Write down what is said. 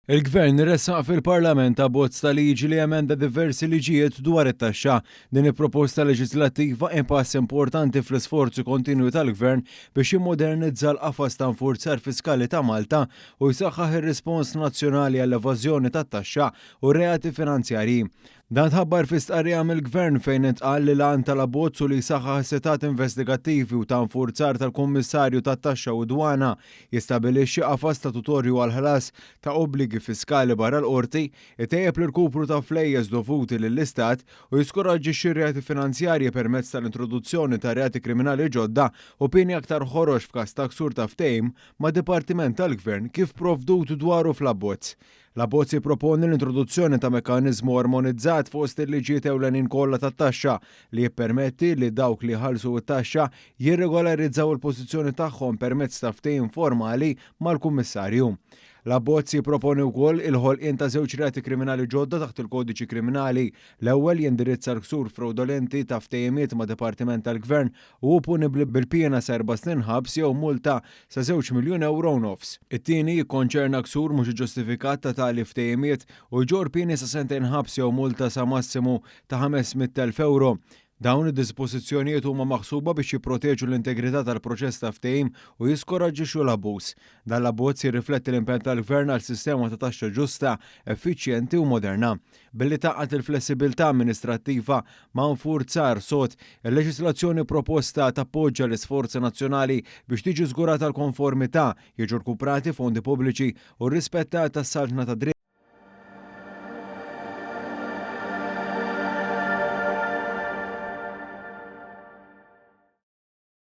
Il-Gvern ressaq fil-Parlament abbozz ta' liġi li emenda diversi liġijiet dwar it-taxxa. Din il-proposta leġislattiva impass importanti fl-isforzi kontinwi tal-Gvern biex jimmodernizza l-qafas ta' nfurzar fiskali ta' Malta u jsaħħaħ ir-rispons nazzjonali għall-evażjoni tat-taxxa u reati finanzjarji. Dan tħabbar fi stqarrija mill-Gvern fejn intqal li l-għan tal-abbozz u li jsaħħaħ setat investigattivi u ta' nfurzar tal-Kummissarju tat-Taxxa u Dwana jistabilixxi qafas statutorju għal ħlas ta' obbligi fiskali barra l-qorti, itejjeb l-irkupru ta' flejjes dovuti lill-Istat u jiskoraġġixxi reati finanzjarji permezz tal-introduzzjoni ta' reati kriminali ġodda u pieni aktar ħorox f'każ ta' ksur ta' ftehim ma' Dipartiment tal-Gvern kif provdut dwaru fl-abbozz. L-abbozz jipproponi l-introduzzjoni ta' mekkaniżmu armonizzat fost il-liġijiet ewlenin kollha tat-taxxa li jippermetti li dawk li ħallsu t-taxxa jirregolarizzaw il-pożizzjoni tagħhom permezz ta' ftehim formali mal-Kummissarju. L-abbozz jipproponi wkoll il-ħolqien ta' żewġ reati kriminali ġodda taħt il-Kodiċi Kriminali. L-ewwel jindirizza l-ksur fraudolenti ta' ftehimiet ma' Dipartiment tal-Gvern u punibbli bil-pjena sa' 4 snin ħabs jew multa sa' 2 miljun euro nofs. It-tieni jikkonċerna ksur mhux iġġustifikat ta' tali ftehimiet u jġor pieni sa' 2 snin ħabs jew multa sa' massimu ta' 500,000 euro. Dawn id-dispożizzjonijiet huma maħsuba biex jipproteġu l-integrità tal-proċess ta' ftehim u jiskoraġġixxu l-abbuż. Dan l-abbozz jirrifletti l-impenn tal-Gvern għal sistema ta' taxxa ġusta, effiċjenti u moderna. Billi taqqat il-flessibilità amministrattiva ma' nfurzar sod, il-leġislazzjoni proposta tappoġġja l-isforzi nazzjonali biex tiġi żgurata l-konformità, jiġu rkuprati fondi pubbliċi u rrispettata s-saltna ta' dritt